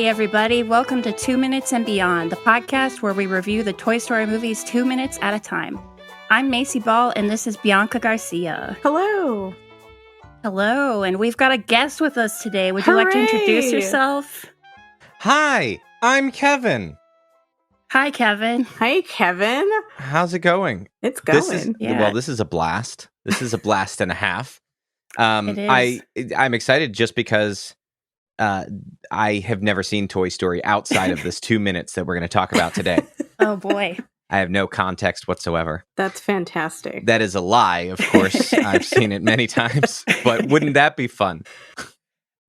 Hey everybody, welcome to 2 Minutes and Beyond, the podcast where we review the Toy Story movies 2 minutes at a time. I'm Macy Ball and this is Bianca Garcia. Hello. Hello, and we've got a guest with us today. Would you like to introduce yourself? Hi, I'm Kevin. Hi, Kevin. Hi, Kevin. How's it going? It's going. Well, this is a blast. This is a blast and a half. It is. I'm excited just because I have never seen Toy Story outside of this 2 minutes that we're going to talk about today. Oh, boy. I have no context whatsoever. That's fantastic. That is a lie, of course. I've seen it many times, but wouldn't that be fun?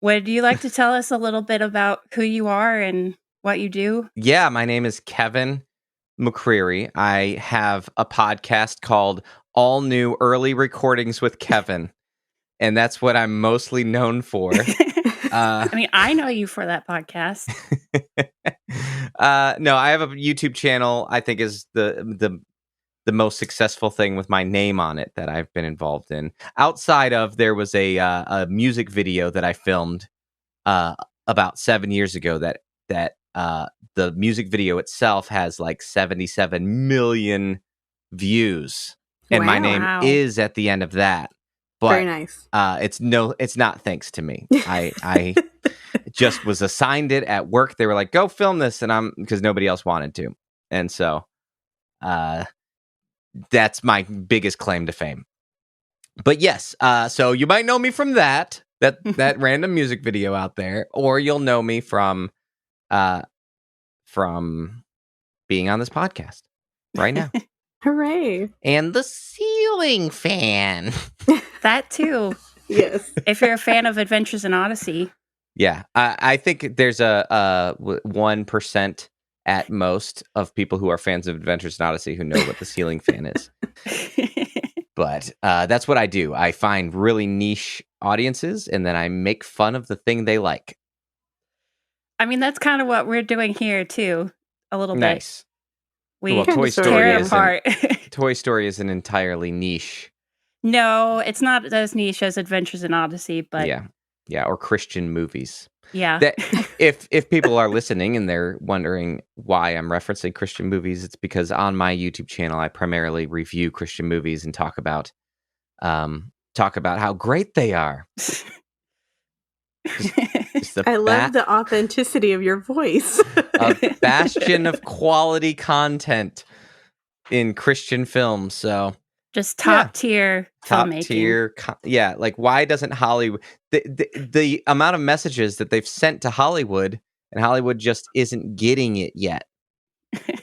Would you like to tell us a little bit about who you are and what you do? Yeah, my name is Kevin McCreary. I have a podcast called All New Early Recordings with Kevin, and that's what I'm mostly known for. I mean, I know you for that podcast. No, I have a YouTube channel. I think is the most successful thing with my name on it that I've been involved in. Outside of, there was a music video that I filmed about 7 years ago. That the music video itself has like 77 million views, and my name is at the end of that. But, very nice. It's not thanks to me. I just was assigned it at work. They were like, "Go film this," and because nobody else wanted to, and so that's my biggest claim to fame. But yes, so you might know me from that random music video out there, or you'll know me from being on this podcast right now. Hooray! And the ceiling fan. That too. Yes. If you're a fan of Adventures in Odyssey. Yeah, I think there's a 1% at most of people who are fans of Adventures in Odyssey who know what the ceiling fan is. But that's what I do. I find really niche audiences, and then I make fun of the thing they like. I mean, that's kind of what we're doing here too, a little bit. Nice. We Toy tear apart. Toy Story isn't entirely niche. No, it's not as niche as Adventures in Odyssey, but yeah, or Christian movies. Yeah. That if people are listening and they're wondering why I'm referencing Christian movies, it's because on my YouTube channel I primarily review Christian movies and talk about how great they are. I love the authenticity of your voice. A bastion of quality content in Christian films. So just top tier filmmaking. Like, why doesn't Hollywood the amount of messages that they've sent to Hollywood, and Hollywood just isn't getting it yet.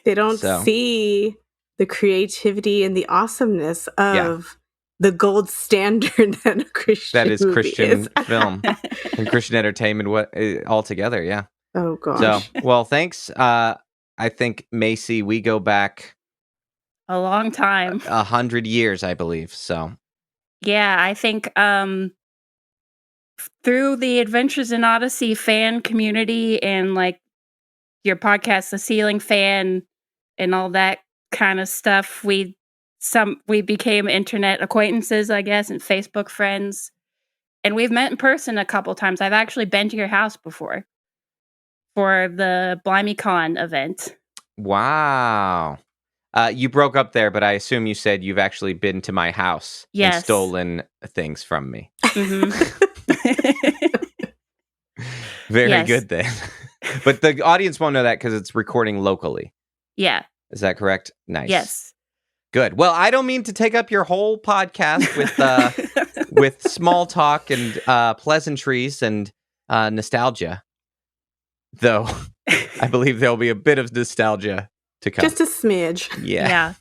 They don't see the creativity and the awesomeness of the gold standard that a Christian is Christian is. film and Christian entertainment altogether. Yeah. Oh gosh. So, well, thanks. I think, Macy, we go back a long time, 100 years, I believe. So, yeah, I think through the Adventures in Odyssey fan community and like your podcast, The Ceiling Fan, and all that kind of stuff, we became internet acquaintances, I guess, and Facebook friends, and we've met in person a couple times. I've actually been to your house before for the BlimeyCon event. Wow. You broke up there, but I assume you said you've actually been to my house and stolen things from me. Mm-hmm. Very good then. But the audience won't know that because it's recording locally. Yeah. Is that correct? Nice. Yes. Good. Well, I don't mean to take up your whole podcast with small talk and pleasantries and nostalgia, though I believe there'll be a bit of nostalgia to come. Just a smidge. Yeah.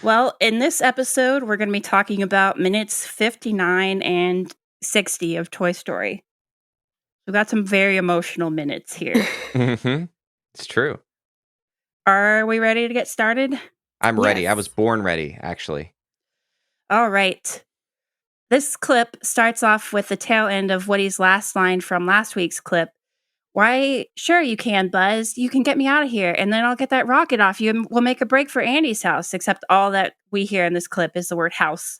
Well, in this episode, we're going to be talking about minutes 59 and 60 of Toy Story. We've got some very emotional minutes here. Mm-hmm. It's true. Are we ready to get started? I'm ready. I was born ready, actually. All right. This clip starts off with the tail end of Woody's last line from last week's clip. Why, sure you can, Buzz. You can get me out of here, and then I'll get that rocket off you, and we'll make a break for Andy's house, except all that we hear in this clip is the word house.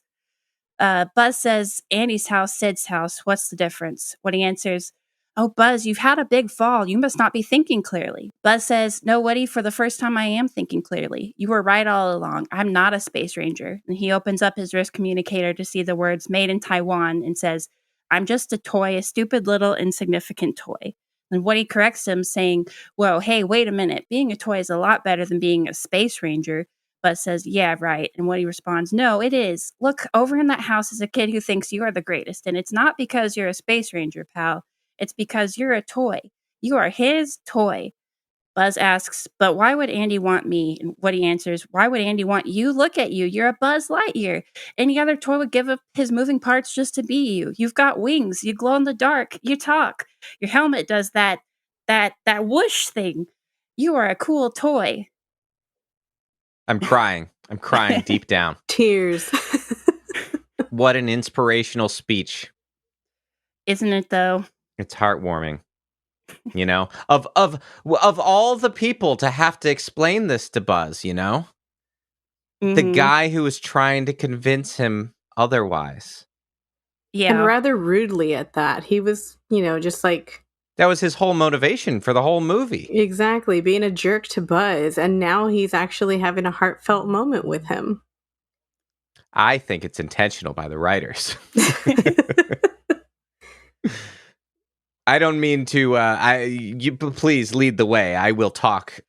Buzz says, Andy's house, Sid's house, what's the difference? Woody answers, "Oh, Buzz, you've had a big fall. You must not be thinking clearly." Buzz says, "No, Woody, for the first time I am thinking clearly. You were right all along. I'm not a space ranger." And he opens up his wrist communicator to see the words "Made in Taiwan" and says, "I'm just a toy, a stupid little insignificant toy." And Woody corrects him, saying, "Whoa, hey, wait a minute. Being a toy is a lot better than being a space ranger." Buzz says, "Yeah, right." And Woody responds, "No, it is. Look, over in that house is a kid who thinks you are the greatest. And it's not because you're a space ranger, pal. It's because you're a toy. You are his toy." Buzz asks, "But why would Andy want me?" And Woody answers, "Why would Andy want you? Look at you. You're a Buzz Lightyear. Any other toy would give up his moving parts just to be you. You've got wings. You glow in the dark. You talk. Your helmet does that whoosh thing. You are a cool toy." I'm crying. I'm crying deep down. Tears. What an inspirational speech. Isn't it, though? It's heartwarming. You know, of all the people to have to explain this to Buzz, you know? The guy who was trying to convince him otherwise. Yeah. And rather rudely at that. He was, just like... That was his whole motivation for the whole movie. Exactly, being a jerk to Buzz, and now he's actually having a heartfelt moment with him. I think it's intentional by the writers. I don't mean to. You please lead the way. I will talk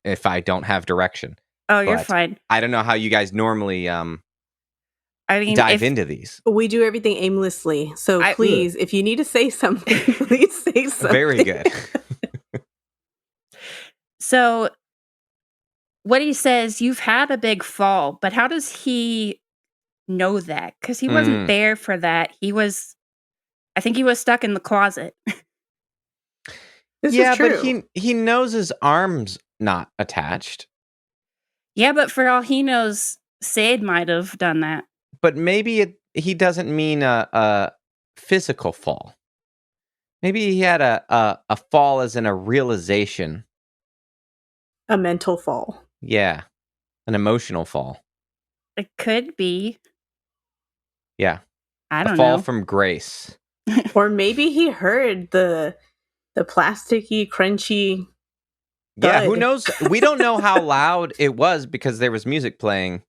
if I don't have direction. Oh, you're fine. I don't know how you guys normally dive into these. We do everything aimlessly, so please, if you need to say something, please say something. Very good. So, what he says, "You've had a big fall," but how does he know that? Because he wasn't there for that. I think he was stuck in the closet. This is true. But he knows his arm's not attached. Yeah, but for all he knows, Sid might have done that. But maybe he doesn't mean a physical fall. Maybe he had a fall as in a realization. A mental fall. Yeah. An emotional fall. It could be. Yeah. I don't know. A fall from grace. Or maybe he heard the plasticky, crunchy thud. Yeah, who knows? We don't know how loud it was because there was music playing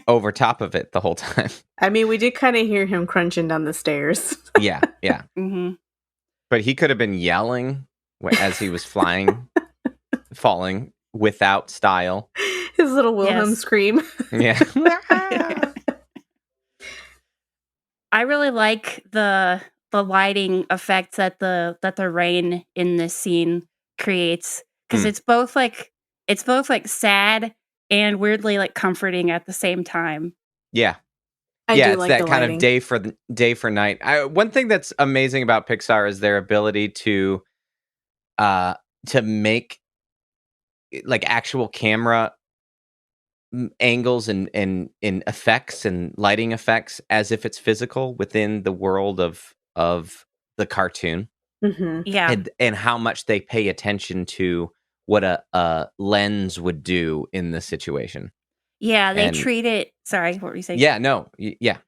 over top of it the whole time. I mean, we did kind of hear him crunching down the stairs. Yeah. Mm-hmm. But he could have been yelling as he was falling without style. His little Wilhelm scream. Yeah. I really like the lighting effects that the rain in this scene creates, because it's both like sad and weirdly like comforting at the same time. Yeah. I do like it's that the kind lighting. of day for night. One thing that's amazing about Pixar is their ability to make like actual camera angles and effects and lighting effects as if it's physical within the world of the cartoon. Mm-hmm. Yeah. And how much they pay attention to what a lens would do in this situation. Yeah, they treat it. Sorry, what were you saying? Yeah, no, yeah.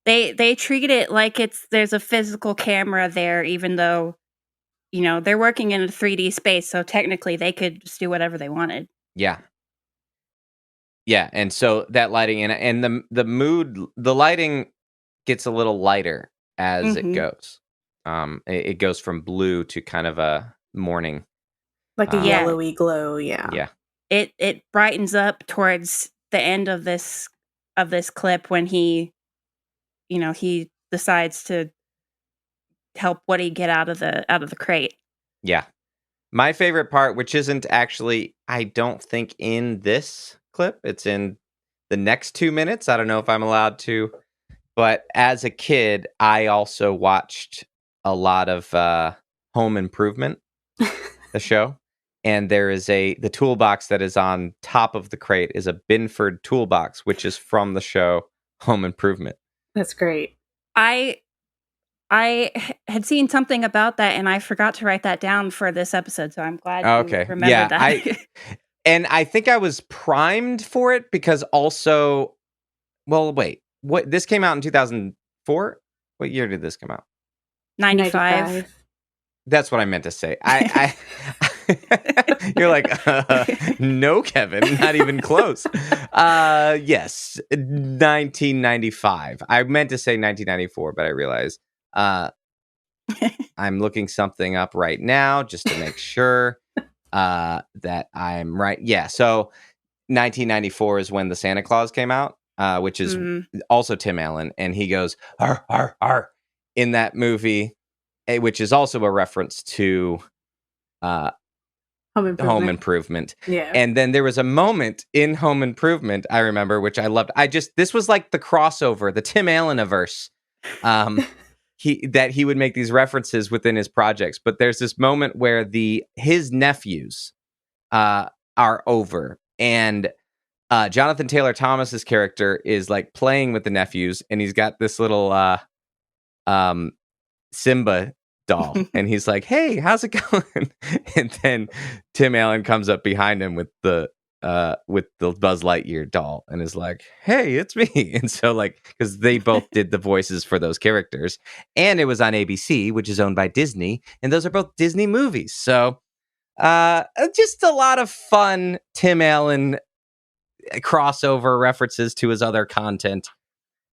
They treat it like there's a physical camera there, even though, they're working in a 3D space, so technically they could just do whatever they wanted. Yeah. Yeah, and so that lighting and the mood, the lighting gets a little lighter as it goes. It goes from blue to kind of a morning, like a yellowy glow. Yeah. Yeah. It brightens up towards the end of this clip when he decides to help Woody get out of the crate. Yeah. My favorite part, which isn't actually, I don't think, in this clip, it's in the next 2 minutes. I don't know if I'm allowed to, but as a kid, I also watched a lot of Home Improvement, the show. And there is the toolbox that is on top of the crate is a Binford toolbox, which is from the show Home Improvement. That's great. I had seen something about that, and I forgot to write that down for this episode, so I'm glad you remembered that. And I think I was primed for it because also, well, wait, this came out in 2004? What year did this come out? 95. That's what I meant to say. I You're like, no, Kevin, not even close. Yes, 1995. I meant to say 1994, but I realized I'm looking something up right now just to make sure that I'm right. Yeah, so 1994 is when the Santa Claus came out, which is also Tim Allen, and he goes "Arr, arr, arr," in that movie, which is also a reference to Home Improvement. Yeah. And then there was a moment in Home Improvement I remember, which I loved. This was like the crossover, the Tim Alleniverse. He would make these references within his projects, but there's this moment where his nephews are over, and Jonathan Taylor Thomas's character is like playing with the nephews, and he's got this little Simba doll, and he's like, "Hey, how's it going?" And then Tim Allen comes up behind him with the Buzz Lightyear doll, and is like, "Hey, it's me." And so, like, because they both did the voices for those characters, and it was on ABC, which is owned by Disney, and those are both Disney movies. So, just a lot of fun Tim Allen crossover references to his other content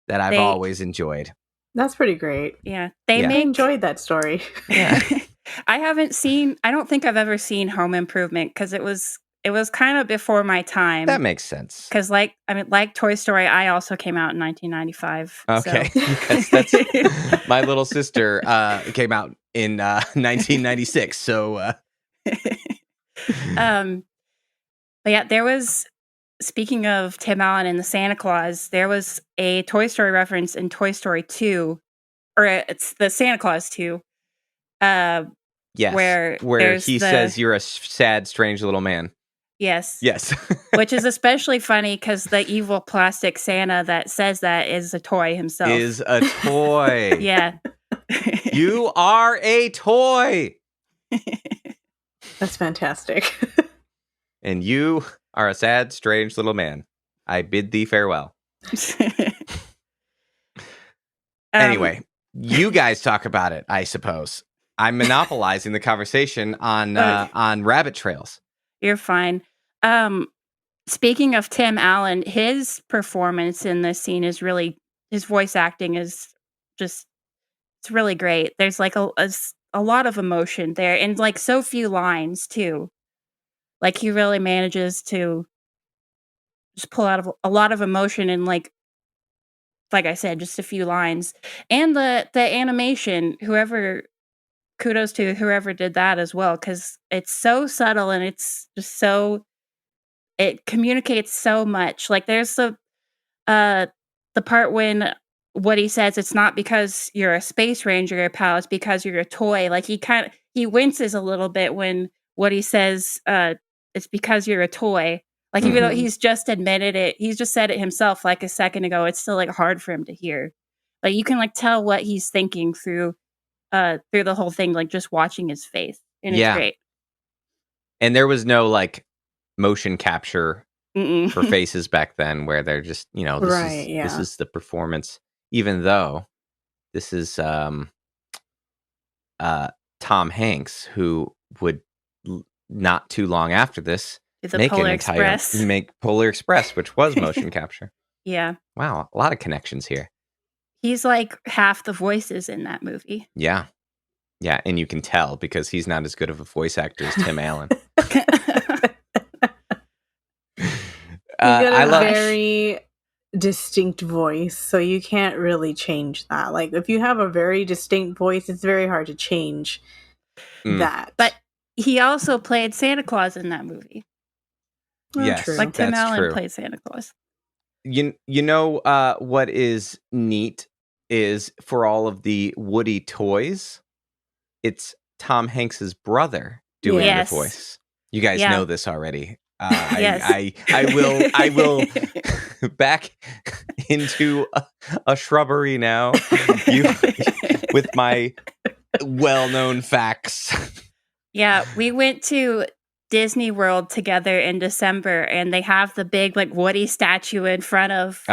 that I've always enjoyed. That's pretty great. Yeah. I enjoyed that story. Yeah. I don't think I've ever seen Home Improvement because it was kind of before my time. That makes sense. Because like Toy Story, I also came out in 1995. Okay. So. Yes, that's my little sister came out in 1996. So but yeah, there was, speaking of Tim Allen and the Santa Claus, there was a Toy Story reference in Toy Story 2, or it's the Santa Claus 2. Yes, where he says you're a sad, strange little man. Yes. Yes. Which is especially funny because the evil plastic Santa that says that is a toy himself. Is a toy. Yeah. You are a toy. That's fantastic. And you are a sad, strange little man. I bid thee farewell. Anyway, you guys talk about it, I suppose. I'm monopolizing the conversation on rabbit trails. You're fine. Speaking of Tim Allen, his performance in this scene is really, his voice acting is just, it's really great. There's like a lot of emotion there, and like so few lines too. Like he really manages to just pull out a lot of emotion in like I said, just a few lines. And the animation, kudos to whoever did that as well, because it's so subtle and it's just so, it communicates so much. Like there's the part when Woody says it's not because you're a space ranger, pal, it's because you're a toy. Like he winces a little bit when Woody says it's because you're a toy. Like even though he's just admitted it, he's just said it himself like a second ago, it's still like hard for him to hear. Like you can like tell what he's thinking through the whole thing, like just watching his face. And it's great. And there was no like motion capture for faces back then where they're just, this is the performance, even though this is Tom Hanks, who would not too long after this make Polar Express, which was motion capture. Yeah. Wow, a lot of connections here. He's like half the voices in that movie. Yeah. Yeah, and you can tell because he's not as good of a voice actor as Tim Allen. He's got a very distinct voice, so you can't really change that. Like, if you have a very distinct voice, it's very hard to change that. But he also played Santa Claus in that movie. Yes, true. Like Tim Allen true. played Santa Claus. You know what is neat is for all of the Woody toys, it's Tom Hanks's brother doing the voice. You guys know this already. Yes. I will back into a shrubbery now with my well-known facts. Yeah, we went to Disney World together in December, and they have the big like Woody statue in front of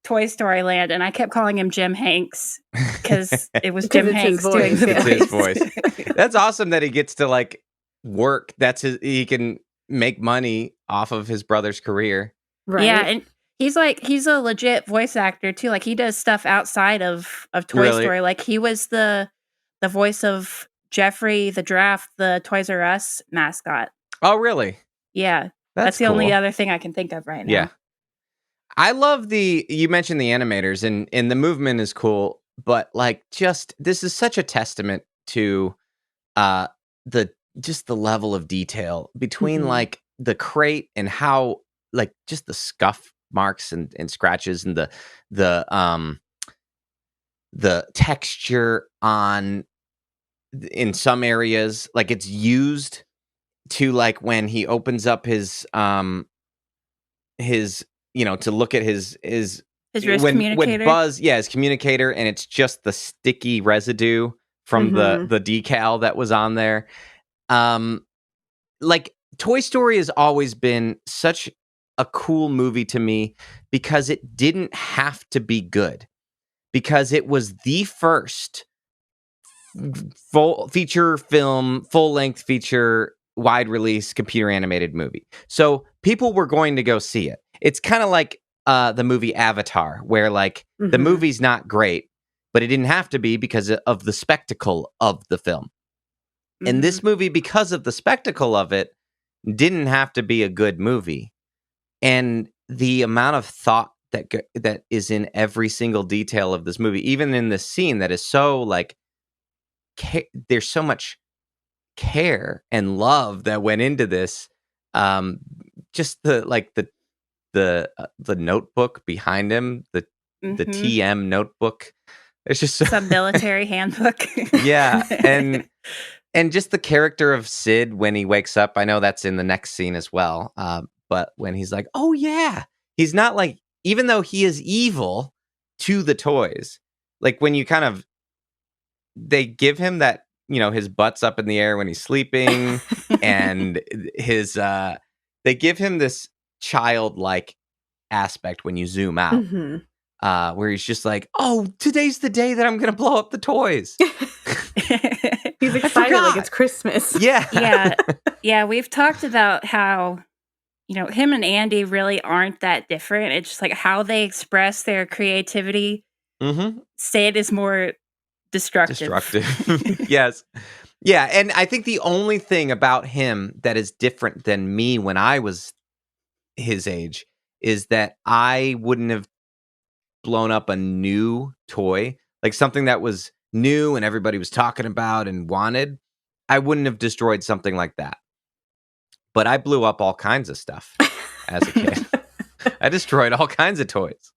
Toy Story Land, and I kept calling him Jim Hanks because it was Jim Hanks doing the voice. It's his voice. That's awesome that he gets to like work. He can make money off of his brother's career. Right. Yeah, and he's a legit voice actor too. Like he does stuff outside of Toy Story. Like he was the voice of Jeffrey the Giraffe, the Toys R Us mascot. Oh, really? Yeah. That's the only other thing I can think of right now. Yeah. I love you mentioned the animators and the movement is cool, but like this is such a testament to the level of detail between like the crate and how like just the scuff marks and scratches and the texture in some areas, like it's used to like when he opens up his to look at his wrist communicator. When Buzz, his communicator, and it's just the sticky residue from the decal that was on there. Like Toy Story has always been such a cool movie to me because it didn't have to be good, because it was the first full-length feature wide release computer animated movie. So people were going to go see it. It's kind of like the movie Avatar, where like the movie's not great, but it didn't have to be because of the spectacle of the film. And this movie, because of the spectacle of it, didn't have to be a good movie. And the amount of thought that is in every single detail of this movie, even in this scene that is so like, there's so much care and love that went into this. Just the notebook behind him, the TM notebook. It's just some military handbook. Yeah, and just the character of Sid when he wakes up. I know that's in the next scene as well. But when he's like, "Oh yeah," he's not like, even though he is evil to the toys. Like when you they give him that, his butt's up in the air when he's sleeping, and they give him this childlike aspect when you zoom out, where he's just like, "Oh, today's the day that I'm going to blow up the toys." He's excited like it's Christmas. Yeah. Yeah. We've talked about how, him and Andy really aren't that different. It's just like how they express their creativity. Sid is more destructive. Yes. Yeah, and I think the only thing about him that is different than me when I was his age is that I wouldn't have blown up a new toy, like something that was new and everybody was talking about and wanted. I wouldn't have destroyed something like that. But I blew up all kinds of stuff as a kid. I destroyed all kinds of toys.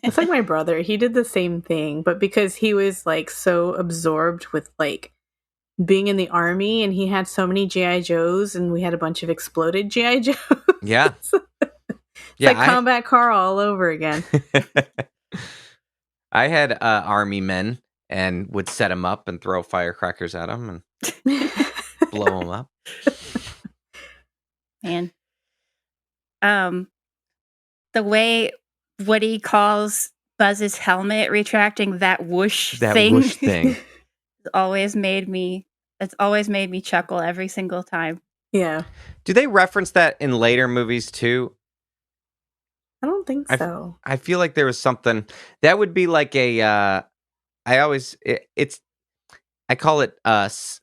It's like my brother. He did the same thing, but because he was like so absorbed with like being in the army, and he had so many GI Joes, and we had a bunch of exploded GI Joes. Yeah. It's like Combat Carl all over again. I had army men and would set them up and throw firecrackers at them and blow them up. Man. The way Woody calls Buzz's helmet retracting that whoosh thing. It's always made me chuckle every single time. Yeah. Do they reference that in later movies too? I don't think so. I feel like there was something that would be like I call it it's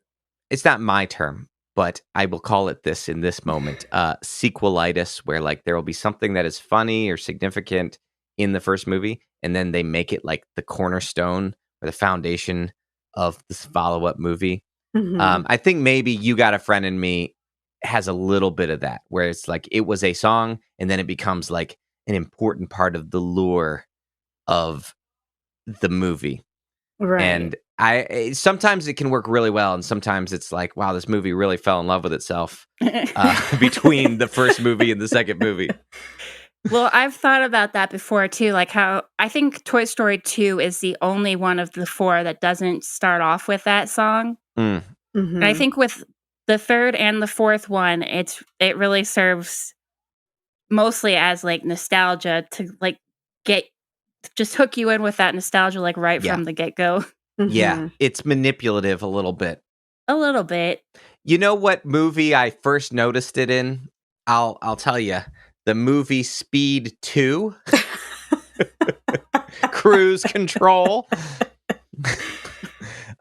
not my term, but I will call it this in this moment, sequelitis, where like there will be something that is funny or significant in the first movie, and then they make it like the cornerstone or the foundation of this follow-up movie. I think maybe You Got a Friend in Me has a little bit of that, where it's like it was a song and then it becomes like an important part of the lure of the movie. Right. And sometimes it can work really well, and sometimes it's like, wow, this movie really fell in love with itself between the first movie and the second movie. Well, I've thought about that before too, like how I think Toy Story 2 is the only one of the four that doesn't start off with that song. And I think with the third and the fourth one, it really serves mostly as like nostalgia to like just hook you in with that nostalgia like right from the get-go. Yeah, it's manipulative a little bit. A little bit. You know what movie I first noticed it in? I'll tell you. The movie Speed 2. Cruise Control.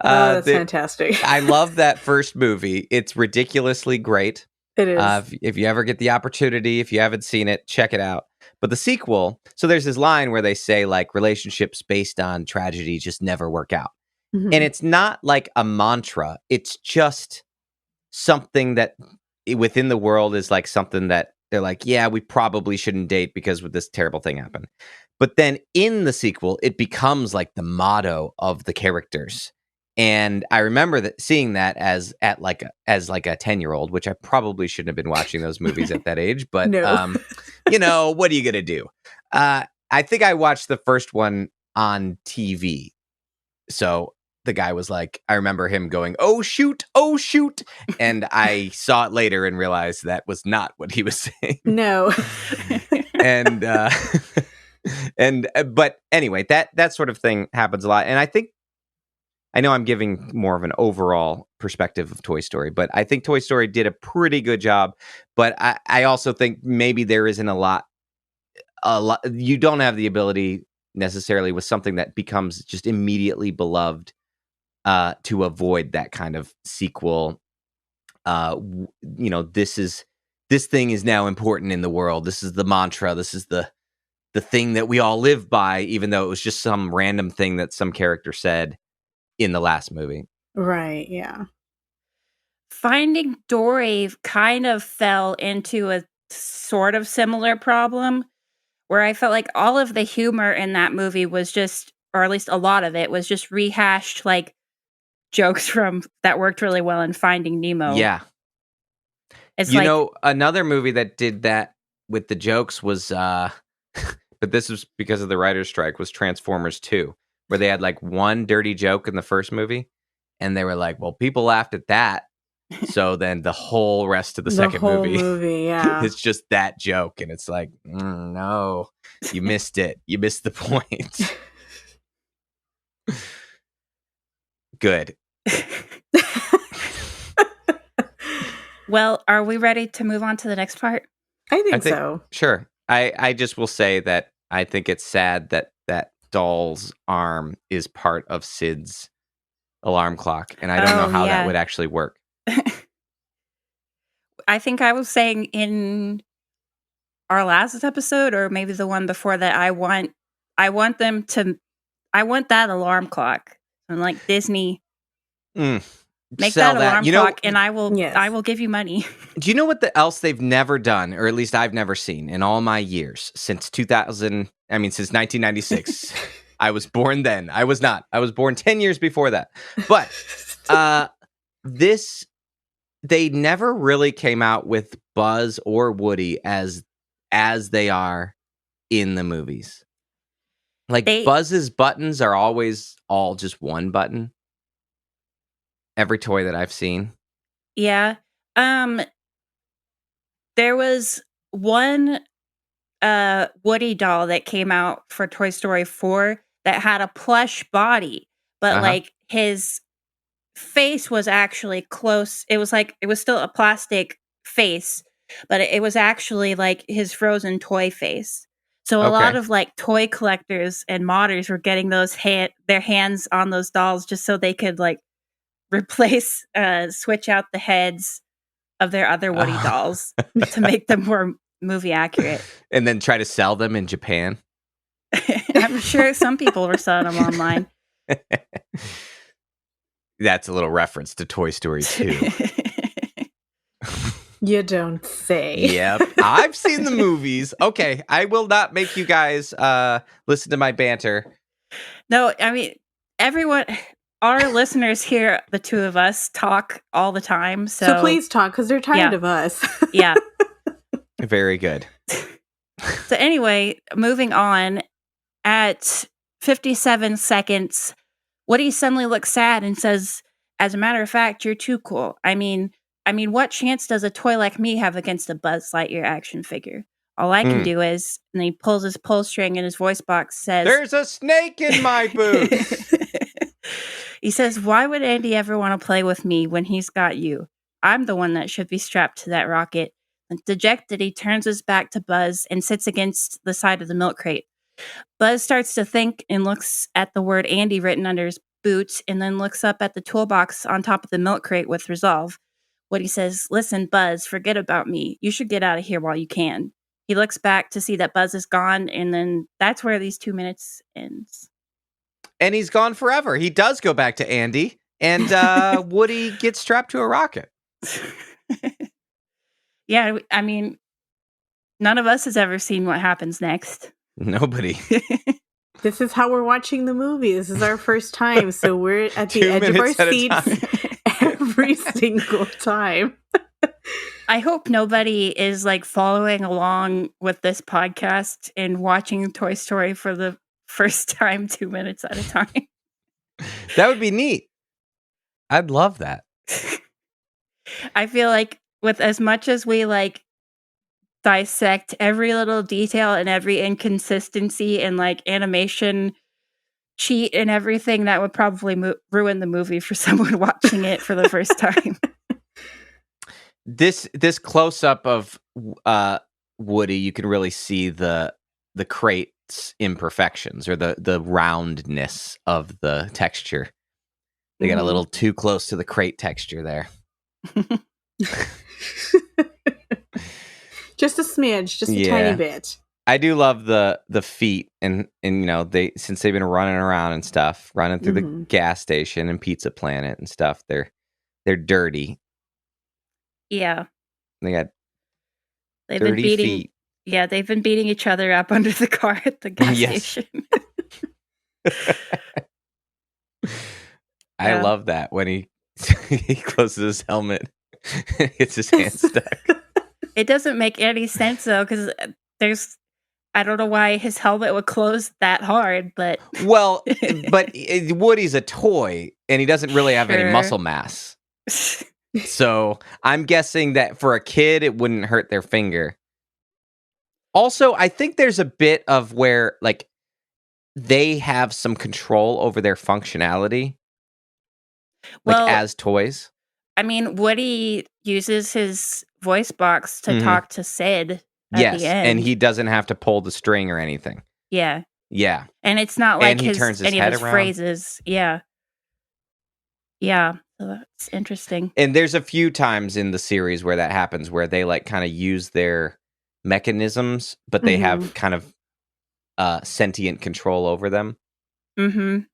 That's fantastic. I love that first movie. It's ridiculously great. It is. If you ever get the opportunity, if you haven't seen it, check it out. But the sequel, so there's this line where they say like relationships based on tragedy just never work out. And it's not like a mantra. It's just something that within the world is like something that they're like, yeah, we probably shouldn't date because this terrible thing happened. But then in the sequel, it becomes like the motto of the characters. And I remember seeing that as like a 10-year-old, which I probably shouldn't have been watching those movies at that age. But, No. What are you going to do? I think I watched the first one on TV. So the guy was like, I remember him going, oh, shoot. And I saw it later and realized that was not what he was saying. No. But anyway, that sort of thing happens a lot. And I know I'm giving more of an overall perspective of Toy Story, but I think Toy Story did a pretty good job. But I also think maybe there isn't a lot. You don't have the ability necessarily with something that becomes just immediately beloved to avoid that kind of sequel. This thing is now important in the world. This is the mantra. This is the thing that we all live by, even though it was just some random thing that some character said in the last movie. Right, yeah. Finding Dory kind of fell into a sort of similar problem where I felt like all of the humor in that movie was just, or at least a lot of it was just rehashed like jokes from that worked really well in Finding Nemo. Yeah. It's another movie that did that with the jokes was but this was because of the writer's strike, was Transformers 2, where they had like one dirty joke in the first movie and they were like, well, people laughed at that. So then the whole rest of the second movie yeah. it's just that joke. And it's like, no, you missed it. You missed the point. Good. Well, are we ready to move on to the next part? I think so. Sure. I just will say that I think it's sad that that doll's arm is part of Sid's alarm clock. And I don't know how that would actually work. I think I was saying in our last episode, or maybe the one before that, I want that alarm clock. And like Disney, make that alarm clock, and I will give you money. Do you know what else they've never done, or at least I've never seen in all my years since 1996? I was born then. I was not. I was born 10 years before that. But they never really came out with Buzz or Woody as they are in the movies. Like Buzz's buttons are always all just one button. Every toy that I've seen. Yeah. There was one Woody doll that came out for Toy Story 4 that had a plush body, but like his face was actually close. It was still a plastic face, but it was actually like his frozen toy face. So a lot of like toy collectors and modders were getting their hands on those dolls just so they could like switch out the heads of their other Woody dolls to make them more movie accurate. And then try to sell them in Japan. I'm sure some people were selling them online. That's a little reference to Toy Story 2. You don't say. Yep. I've seen the movies. Okay. I will not make you guys listen to my banter. No, I mean, our listeners hear the two of us talk all the time. So please talk, because they're tired of us. Yeah. Very good. So anyway, moving on, at 57 seconds, Woody suddenly looks sad and says, as a matter of fact, you're too cool. I mean, I mean, what chance does a toy like me have against a Buzz Lightyear action figure? All I can do is, and he pulls his pull string and his voice box says, "There's a snake in my boots." He says, "Why would Andy ever want to play with me when he's got you? I'm the one that should be strapped to that rocket." And dejected, he turns his back to Buzz and sits against the side of the milk crate. Buzz starts to think and looks at the word Andy written under his boot and then looks up at the toolbox on top of the milk crate with resolve. Woody says, "Listen, Buzz, forget about me. You should get out of here while you can." He looks back to see that Buzz is gone, and then that's where these 2 minutes ends. And he's gone forever. He does go back to Andy, and Woody gets strapped to a rocket. Yeah, I mean, none of us has ever seen what happens next. Nobody. This is how we're watching the movie. This is our first time, so we're at the edge of our seats every single time. I hope nobody is like following along with this podcast and watching Toy Story for the first time 2 minutes at a time. That would be neat. I'd love that. I feel like with as much as we like dissect every little detail and every inconsistency and like animation cheat and everything, that would probably ruin the movie for someone watching it for the first time. This close up of Woody, you can really see the crate's imperfections or the roundness of the texture. They got a little too close to the crate texture there. Just a smidge, just a tiny bit. I do love the feet and you know, since they've been running around and stuff, running through the gas station and Pizza Planet and stuff, they're dirty. Yeah. They've been beating feet. Yeah, they've been beating each other up under the car at the gas station. I love that when he closes his helmet, gets his hand stuck. It doesn't make any sense though, because I don't know why his helmet would close that hard, but well, but Woody's a toy, and he doesn't really have any muscle mass. So I'm guessing that for a kid, it wouldn't hurt their finger. Also, I think there's a bit of where like they have some control over their functionality, like as toys. I mean, Woody uses his voice box to talk to Sid at the end. And he doesn't have to pull the string or anything. Yeah. Yeah. And it's not like he turns his any head of his around. phrases. Yeah. Yeah. So that's interesting. And there's a few times in the series where that happens, where they like kind of use their mechanisms, but they have kind of sentient control over them. I'm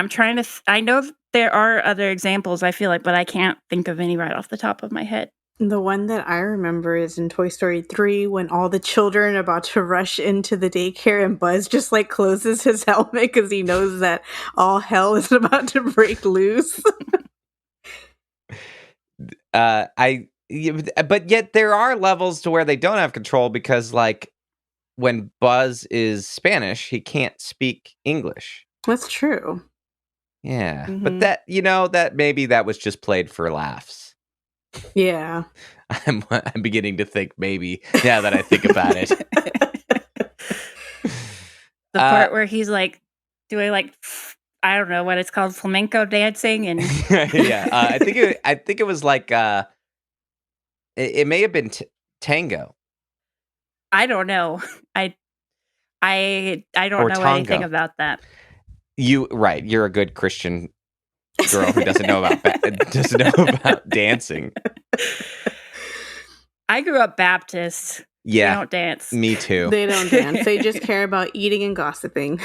trying to I know there are other examples, I feel like, but I can't think of any right off the top of my head. The one that I remember is in Toy Story 3 when all the children are about to rush into the daycare and Buzz just like closes his helmet because he knows that all hell is about to break loose. But yet there are levels to where they don't have control, because like when Buzz is Spanish, he can't speak English. That's true. Yeah. But that, you know, that maybe that was just played for laughs. Yeah. I'm beginning to think maybe, now that I think about it. The part where he's like doing like, I don't know what it's called, flamenco dancing, and yeah, I think it was like it may have been tango. I don't know. I don't know anything about that. You're a good Christian girl who doesn't know about dancing. I grew up Baptist. Yeah, they don't dance. Me too. They don't dance. They just care about eating and gossiping.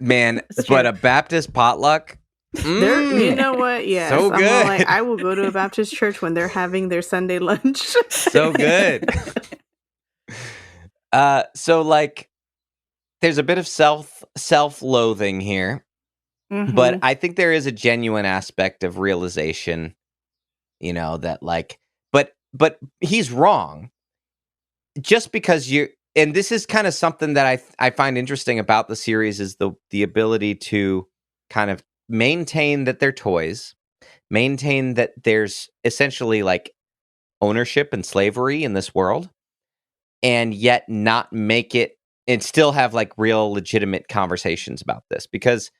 Man, but a Baptist potluck. You know what? Yes, so good. I will go to a Baptist church when they're having their Sunday lunch. So good. So like, there's a bit of self-loathing here. But I think there is a genuine aspect of realization, you know, that like, but he's wrong. Just because and this is kind of something that I find interesting about the series, is the ability to kind of maintain that they're toys, maintain that there's essentially like ownership and slavery in this world, and yet not make it and still have like real legitimate conversations about this, because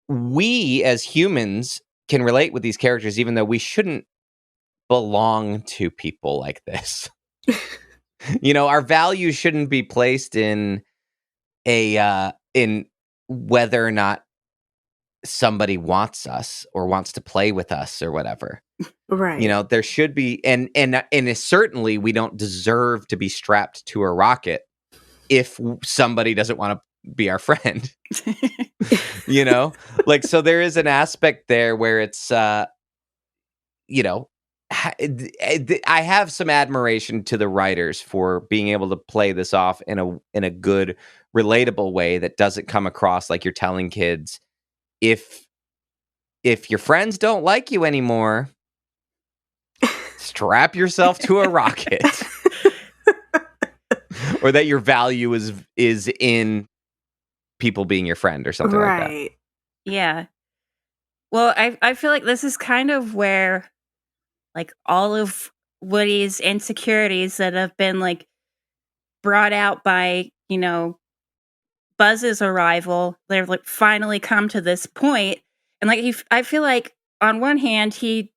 we as humans can relate with these characters, even though we shouldn't belong to people like this. Our values shouldn't be placed in in whether or not somebody wants us or wants to play with us or whatever. Right. There should be, and certainly we don't deserve to be strapped to a rocket if somebody doesn't want to be our friend. Like, so there is an aspect there where it's I have some admiration to the writers for being able to play this off in a good, relatable way that doesn't come across like you're telling kids, if your friends don't like you anymore, strap yourself to a rocket. Or that your value is in people being your friend or something like that. Yeah. Well, I feel like this is kind of where like all of Woody's insecurities that have been like brought out by, Buzz's arrival, they've like finally come to this point. And like I feel like on one hand he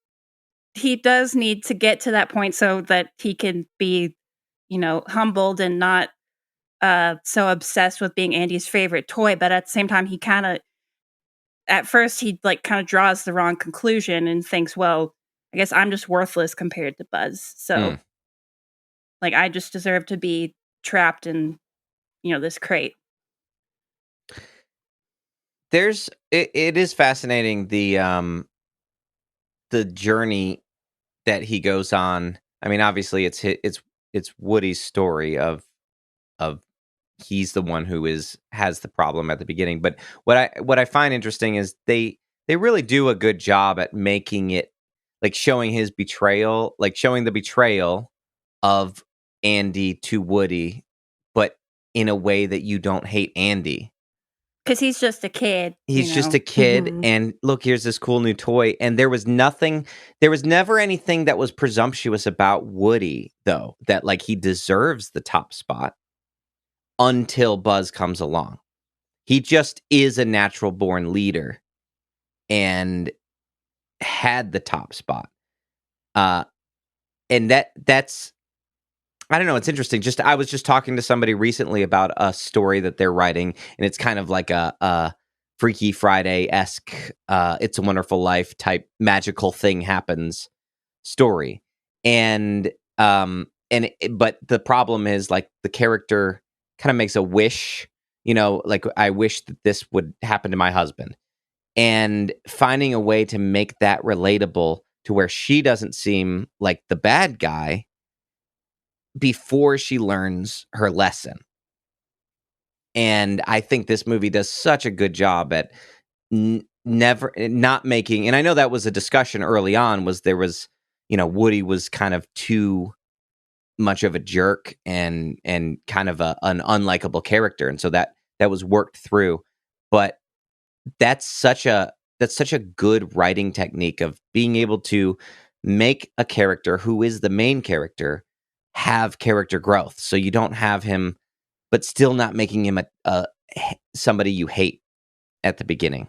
does need to get to that point so that he can be, humbled and not so obsessed with being Andy's favorite toy, but at the same time he kind of at first he like kind of draws the wrong conclusion and thinks, well, I guess I'm just worthless compared to Buzz. So like I just deserve to be trapped in, this crate. It is fascinating the journey that he goes on. I mean, obviously it's Woody's story of he's the one who has the problem at the beginning. But what I find interesting is they really do a good job at making it like showing his betrayal, like showing the betrayal of Andy to Woody, but in a way that you don't hate Andy. Because he's just a kid. He's just a kid, and look, here's this cool new toy. And there was never anything that was presumptuous about Woody, though, that like he deserves the top spot until Buzz comes along. He just is a natural born leader and had the top spot. And that's, I don't know, it's interesting. I was just talking to somebody recently about a story that they're writing, and it's kind of like a Freaky Friday-esque, It's a Wonderful Life type magical thing happens story. But the problem is like the character kind of makes a wish, like I wish that this would happen to my husband, and finding a way to make that relatable to where she doesn't seem like the bad guy before she learns her lesson. And I think this movie does such a good job at never not making, and I know that was a discussion early on, Woody was kind of too much of a jerk and kind of an unlikable character, and so that was worked through. But that's such a good writing technique of being able to make a character who is the main character have character growth, so you don't have him, but still not making him a somebody you hate at the beginning.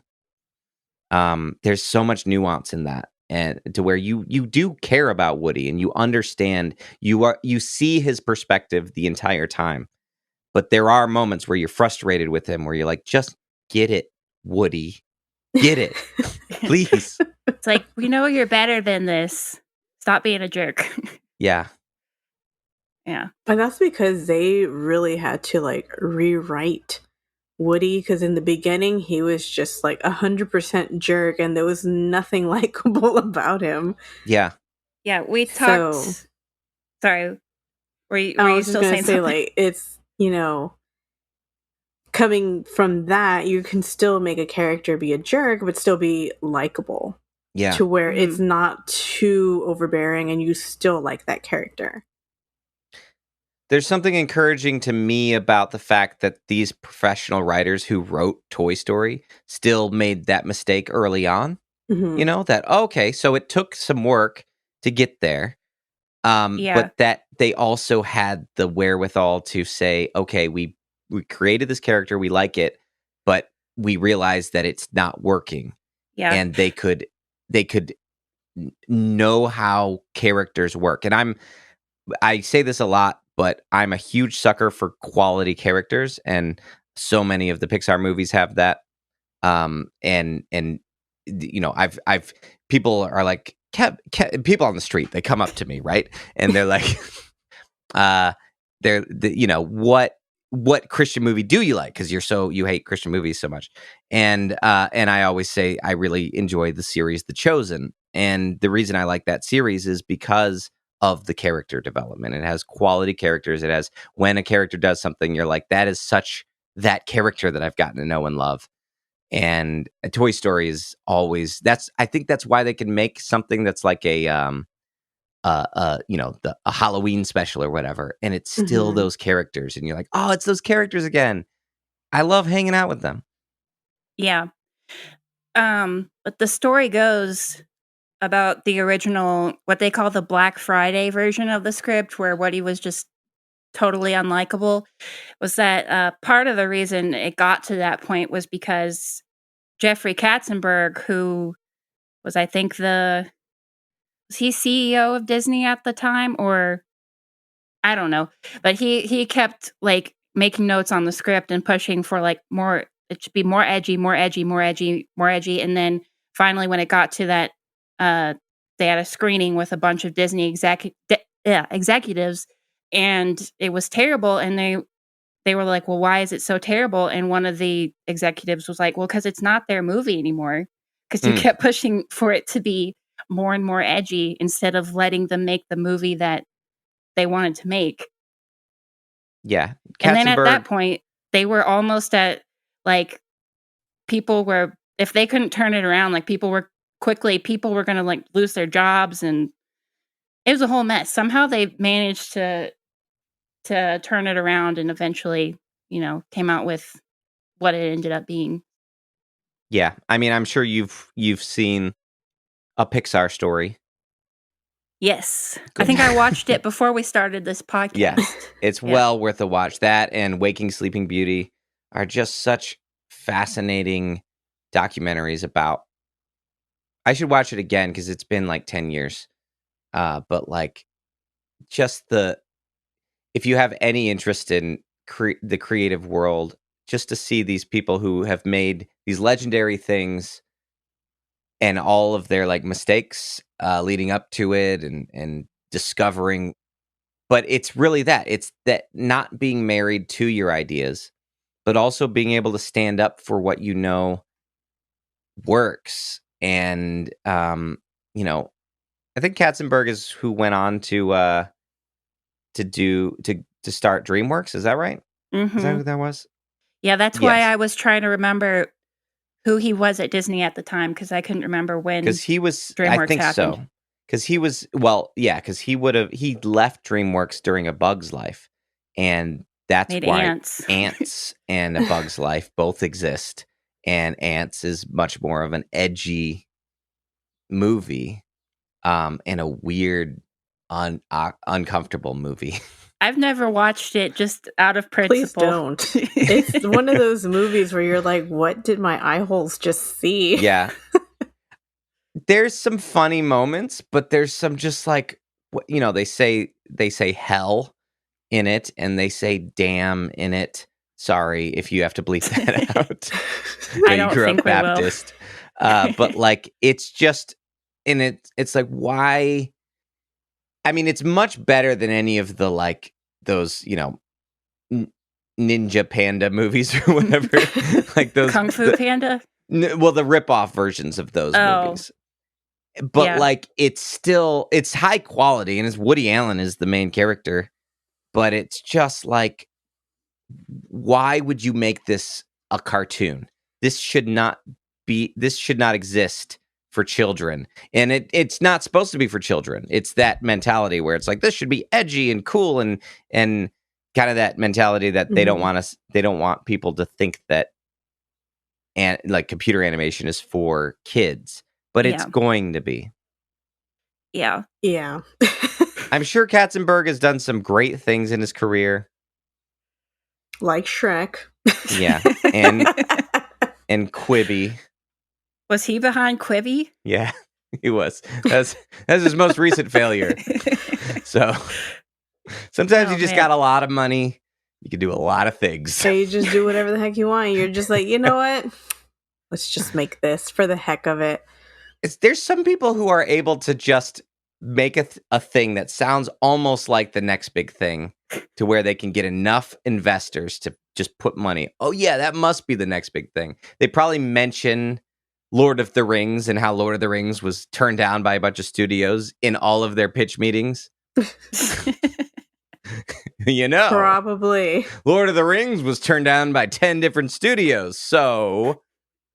There's so much nuance in that, and to where you do care about Woody and you understand, you see his perspective the entire time, but there are moments where you're frustrated with him, where you're like, just get it, Woody, get it, please. It's like, we know you're better than this. Stop being a jerk. Yeah. Yeah. And that's because they really had to like rewrite Woody, because in the beginning he was just like 100% jerk and there was nothing likable about him. Yeah. Yeah, we talked. Sorry. Were you still saying something? Like, it's, coming from that, you can still make a character be a jerk but still be likable. Yeah. To where it's not too overbearing and you still like that character. There's something encouraging to me about the fact that these professional writers who wrote Toy Story still made that mistake early on. You know, that, okay, so it took some work to get there. But that they also had the wherewithal to say, okay, we created this character, we like it, but we realized that it's not working. Yeah. And they could know how characters work. And I say this a lot, but I'm a huge sucker for quality characters, and so many of the Pixar movies have that. And you know, I've people are like, people on the street, they come up to me, right? And they're like, you know, what Christian movie do you like? Because you hate Christian movies so much. And I always say I really enjoy the series The Chosen. And the reason I like that series is because of the character development. It has quality characters. It has, when a character does something, you're like, that is such that character that I've gotten to know and love. And a Toy Story is always, I think that's why they can make something that's like a you know, a Halloween special or whatever, and it's still those characters, and you're like, oh, it's those characters again. I love hanging out with them. Yeah. But the story goes about the original, what they call the Black Friday version of the script, where Woody was just totally unlikable, was that part of the reason it got to that point was because Jeffrey Katzenberg, who was, I think, was he CEO of Disney at the time, or I don't know, but he kept like making notes on the script and pushing for like more. It should be more edgy, more edgy, more edgy, more edgy. And then finally, when it got to that, they had a screening with a bunch of Disney executives, and it was terrible. And they were like, "Well, why is it so terrible?" And one of the executives was like, "Well, because it's not their movie anymore. Because you kept pushing for it to be more and more edgy instead of letting them make the movie that they wanted to make." Yeah. And then at that point, they were almost at, like, people were, if they couldn't turn it around, like, people were going to, like, lose their jobs, and it was a whole mess. Somehow they managed to turn it around and eventually, you know, came out with what it ended up being. Yeah. I mean, I'm sure you've seen A Pixar Story. Yes. Good. I think I watched it before we started this podcast. Yes. It's well worth a watch. That and Waking Sleeping Beauty are just such fascinating documentaries about. I should watch it again because it's been like 10 years. But like, just if you have any interest in the creative world, just to see these people who have made these legendary things and all of their like mistakes leading up to it and discovering. But it's really it's that not being married to your ideas, but also being able to stand up for what you know works. And you know, I think Katzenberg is who went on to start DreamWorks. Is that right? Mm-hmm. Is that who that was? Yeah, that's why I was trying to remember who he was at Disney at the time, because I couldn't remember when. Because he was, DreamWorks I think happened. so. Because he was, because he left DreamWorks during A Bug's Life, and that's made why Ants and A Bug's Life both exist. And Ants is much more of an edgy movie, and a weird, uncomfortable movie. I've never watched it, just out of principle. Please don't. It's one of those movies where you're like, what did my eye holes just see? Yeah. There's some funny moments, but there's some just like, you know, they say hell in it, and they say damn in it. Sorry if you have to bleep that out. I don't grew think up Baptist. But like, it's just, and it's like, why? I mean, it's much better than any of the like those, you know, Ninja Panda movies or whatever. Like those Kung Fu Panda. Well, the rip-off versions of those movies. But like, it's high quality, and it's Woody Allen is the main character. But it's just like, why would you make this a cartoon? This should not exist for children. And it's not supposed to be for children. It's that mentality where it's like, this should be edgy and cool and kind of that mentality that they don't want people to think that, and like, computer animation is for kids. but it's going to be. Yeah. Yeah. I'm sure Katzenberg has done some great things in his career. Like Shrek. Yeah. And Quibi. Was he behind Quibi? Yeah, he was. That's his most recent failure. So sometimes you just got a lot of money. You can do a lot of things. So you just do whatever the heck you want. You're just like, you know what? Let's just make this for the heck of it. There's some people who are able to just make a thing that sounds almost like the next big thing to where they can get enough investors to just put money. Oh, yeah, that must be the next big thing. They probably mention Lord of the Rings and how Lord of the Rings was turned down by a bunch of studios in all of their pitch meetings. You know, probably Lord of the Rings was turned down by 10 different studios. So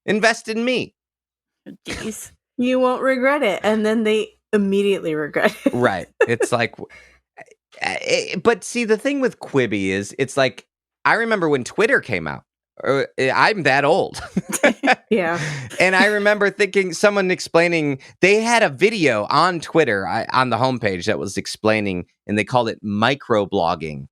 invest in me. Jeez. You won't regret it. And then they immediately regret it. Right. It's like, but see, the thing with Quibi is it's like, I remember when Twitter came out. I'm that old. Yeah. And I remember thinking, someone explaining, they had a video on Twitter on the homepage that was explaining, and they called it microblogging.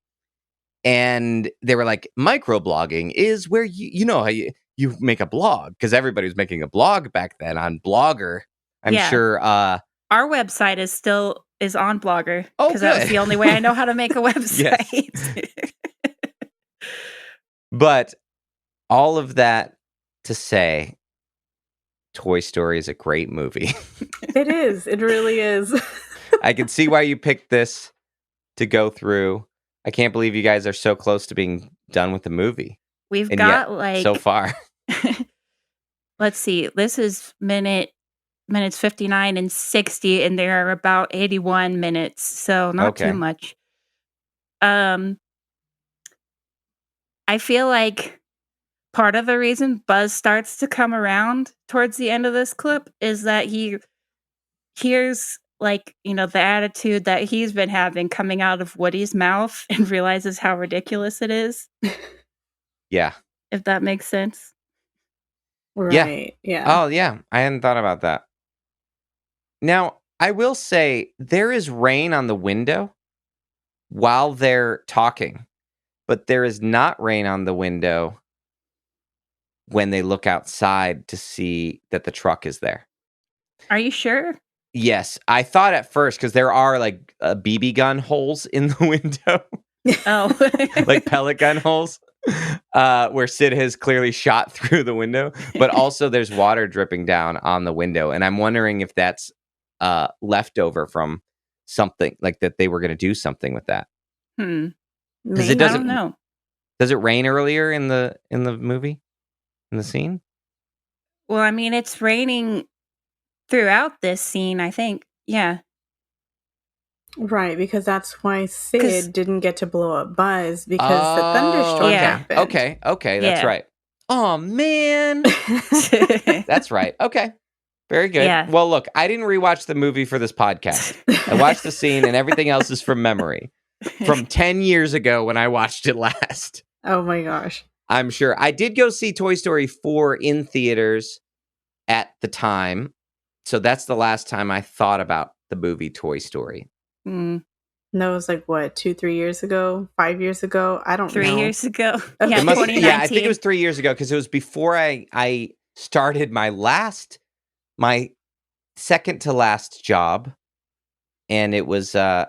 And they were like, microblogging is where you know how you make a blog, because everybody was making a blog back then on Blogger. I'm sure. Our website is on Blogger, because that was the only way I know how to make a website. But all of that to say, Toy Story is a great movie. It is. It really is. I can see why you picked this to go through. I can't believe you guys are so close to being done with the movie. We've got so far. Let's see. This is minutes 59 and 60, and there are about 81 minutes, so not too much. I feel like part of the reason Buzz starts to come around towards the end of this clip is that he hears, like, you know, the attitude that he's been having coming out of Woody's mouth and realizes how ridiculous it is. Yeah. If that makes sense. Right. Yeah. Oh, yeah. I hadn't thought about that. Now, I will say there is rain on the window while they're talking, but there is not rain on the window when they look outside to see that the truck is there. Are you sure? Yes. I thought at first, because there are like BB gun holes in the window. Oh. Like pellet gun holes. Where Sid has clearly shot through the window, but also there's water dripping down on the window. And I'm wondering if that's leftover from something, like that they were going to do something with that. Because I don't know. Does it rain earlier in the movie, in the scene? Well, I mean, it's raining throughout this scene, I think. Yeah. Right, because that's why Sid didn't get to blow up Buzz, because the thunderstorm happened. Okay, that's right. Oh, man. That's right. Okay. Very good. Yeah. Well, look, I didn't rewatch the movie for this podcast. I watched the scene, and everything else is from memory. From 10 years ago when I watched it last. Oh, my gosh. I'm sure. I did go see Toy Story 4 in theaters at the time. So that's the last time I thought about the movie Toy Story. That was like, what, 2-3 years ago? 5 years ago? I don't know. 3 years ago. Yeah, I think it was 3 years ago, because it was before I started my second to last job. And it was because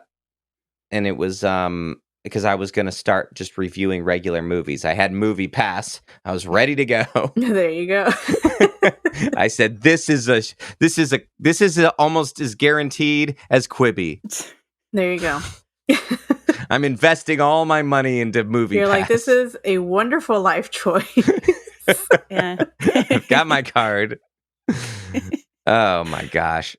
I was going to start just reviewing regular movies. I had Movie Pass. I was ready to go. There you go. I said, this is almost as guaranteed as Quibi. There you go. I'm investing all my money into Movie Pass. You're like, this is a wonderful life choice. Yeah. I've got my card. Oh my gosh.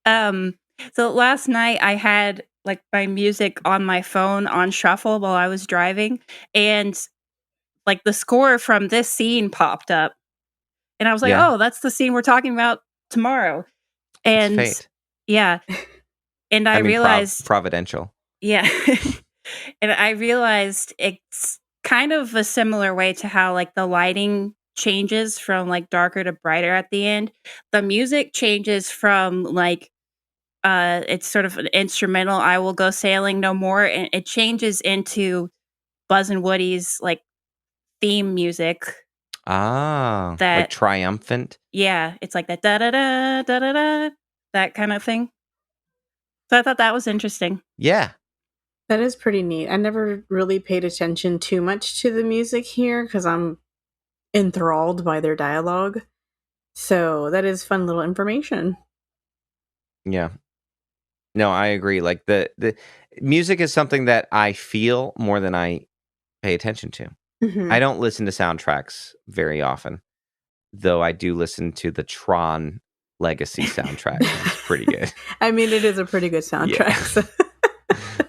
So last night I had like my music on my phone on shuffle while I was driving, and like the score from this scene popped up, and I was like, oh, that's the scene we're talking about tomorrow. And it's fate. Yeah. And I realized providential. Yeah. And I realized it's kind of a similar way to how like the lighting changes from like darker to brighter at the end. The music changes from like it's sort of an instrumental "I Will Go Sailing No More," and it changes into Buzz and Woody's like theme music. Ah, like triumphant. Yeah, it's like that da da da da da da, that kind of thing. So I thought that was interesting. Yeah. That is pretty neat. I never really paid attention too much to the music here because I'm enthralled by their dialogue. So that is fun little information. Yeah. No, I agree. Like the music is something that I feel more than I pay attention to. Mm-hmm. I don't listen to soundtracks very often, though I do listen to the Tron Legacy soundtrack. It's pretty good. I mean, it is a pretty good soundtrack. Yeah.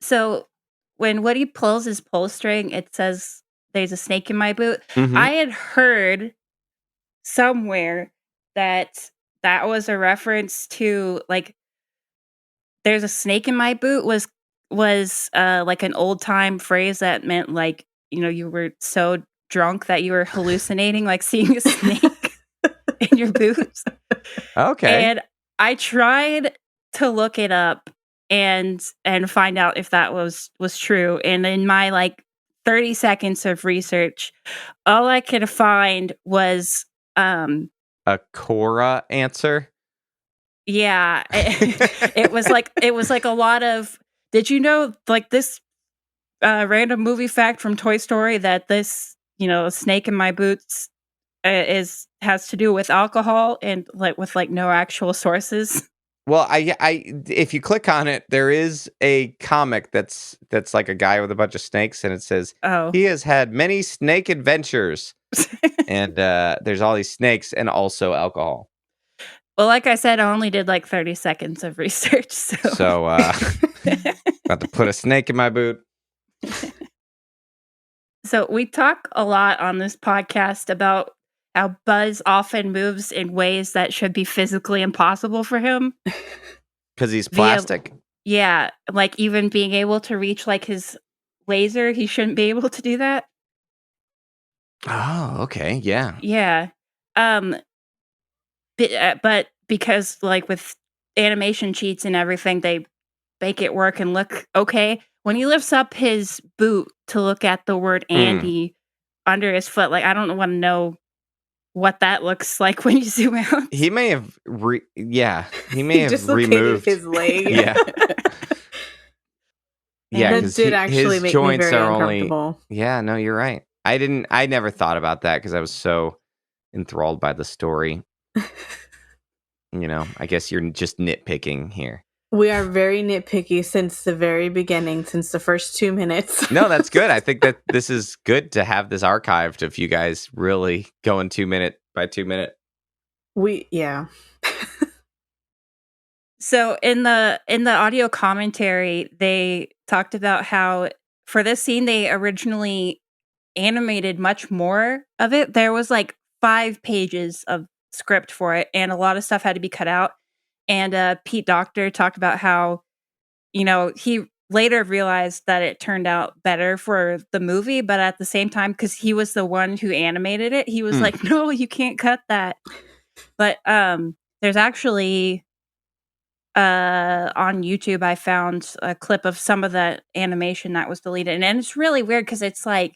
So when Woody pulls his pull string, it says, "There's a snake in my boot." Mhm. I had heard somewhere that was a reference to like, "There's a snake in my boot" was like an old time phrase that meant like, you know, you were so drunk that you were hallucinating, like seeing a snake in your boots. Okay. And I tried to look it up and find out if that was true. And in my like 30 seconds of research, all I could find was a Cora answer. Yeah, it was like a lot of. Did you know like this random movie fact from Toy Story that this, you know, snake in my boots has to do with alcohol and like with like no actual sources? Well, I if you click on it, there is a comic that's like a guy with a bunch of snakes, and it says, "Oh, he has had many snake adventures," and there's all these snakes and also alcohol. Well, like I said, I only did like 30 seconds of research, so about to put a snake in my boot. So we talk a lot on this podcast about how Buzz often moves in ways that should be physically impossible for him. Because he's plastic? Yeah, like even being able to reach like his laser, he shouldn't be able to do that. Oh, okay, yeah. Yeah. But because like with animation cheats and everything, they make it work and look okay. When he lifts up his boot to look at the word Andy under his foot, like I don't want to know what that looks like when you zoom out. He may have he may have removed his leg. Yeah. Yeah, that did actually his make joints me very are uncomfortable. Yeah, no, you're right. I never thought about that because I was so enthralled by the story. You know, I guess you're just nitpicking here. We are very nitpicky since the very beginning, since the first 2 minutes. No, that's good. I think that this is good to have this archived if you guys really go in 2 minute by 2 minute. Yeah. So in the audio commentary, they talked about how for this scene they originally animated much more of it. There was like 5 pages of script for it, and a lot of stuff had to be cut out. And Pete Docter talked about how, you know, he later realized that it turned out better for the movie, but at the same time, because he was the one who animated it, he was like, "No, you can't cut that." But there's actually on YouTube, I found a clip of some of the animation that was deleted, and it's really weird because it's like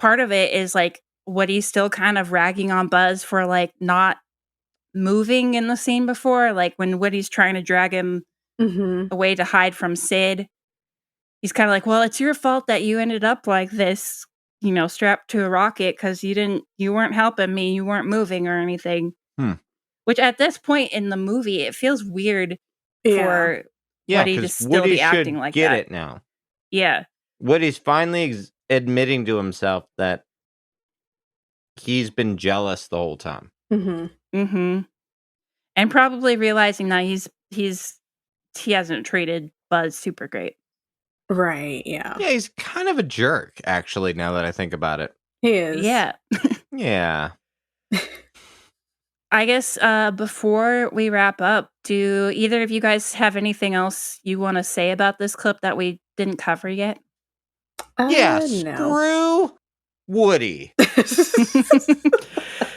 part of it is like Woody's still kind of ragging on Buzz for like not moving in the scene before, like when Woody's trying to drag him away to hide from Sid. He's kind of like, "Well, it's your fault that you ended up like this, you know, strapped to a rocket because you weren't helping me, you weren't moving or anything." Which at this point in the movie, it feels weird for Woody to still be acting like that. Get it now. Yeah. Woody's finally admitting to himself that he's been jealous the whole time. And probably realizing that he hasn't treated Buzz super great. Right, yeah. Yeah, he's kind of a jerk, actually, now that I think about it. He is. Yeah. Yeah. I guess before we wrap up, do either of you guys have anything else you want to say about this clip that we didn't cover yet? Yeah, no. screw Woody.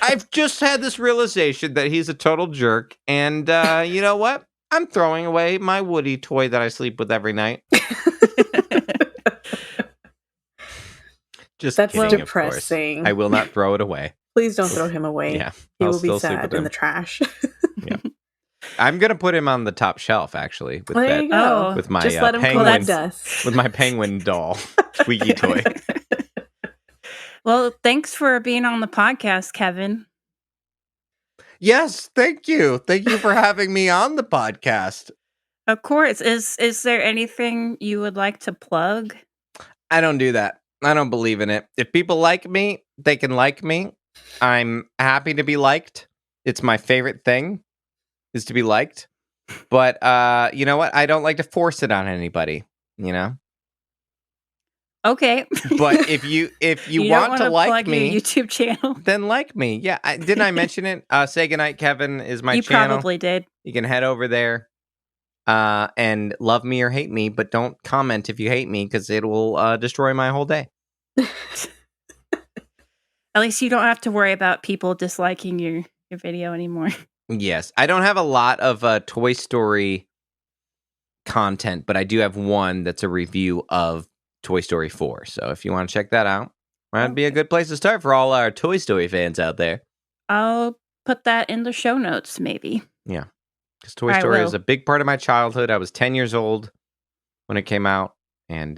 I've just had this realization that he's a total jerk. And you know what? I'm throwing away my Woody toy that I sleep with every night. Just That's kidding, depressing. Of course. I will not throw it away. Please don't throw him away. Yeah, he will be sad in the trash. Yeah. I'm gonna put him on the top shelf, actually. With there you go. With my just let him collect dust. With my penguin doll, squeaky toy. Well, thanks for being on the podcast, Kevin. Yes, thank you. Thank you for having me on the podcast. Of course. Is there anything you would like to plug? I don't do that. I don't believe in it. If people like me, they can like me. I'm happy to be liked. It's my favorite thing is to be liked. But you know what? I don't like to force it on anybody, you know? Okay. But if you want to like me, your YouTube channel, then like me. Yeah, didn't I mention it? Say Goodnight Kevin is my channel. You probably did. You can head over there and love me or hate me, but don't comment if you hate me because it will destroy my whole day. At least you don't have to worry about people disliking your video anymore. Yes, I don't have a lot of Toy Story content, but I do have one that's a review of Toy Story 4. So if you want to check that out, that'd be a good place to start for all our Toy Story fans out there. I'll put that in the show notes, maybe. Yeah, because Toy Story is a big part of my childhood. I was 10 years old when it came out, and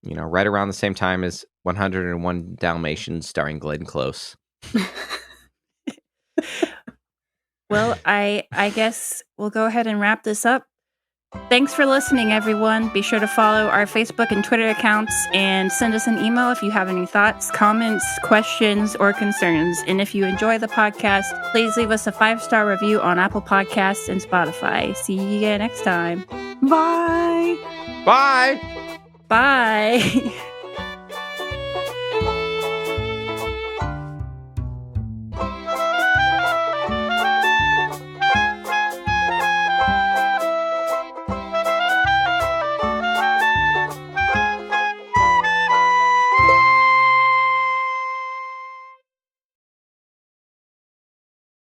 you know, right around the same time as 101 Dalmatians starring Glenn Close. Well, I guess we'll go ahead and wrap this up. Thanks for listening, everyone. Be sure to follow our Facebook and Twitter accounts and send us an email if you have any thoughts, comments, questions, or concerns. And if you enjoy the podcast, please leave us a 5-star review on Apple Podcasts and Spotify. See you again next time. Bye. Bye. Bye.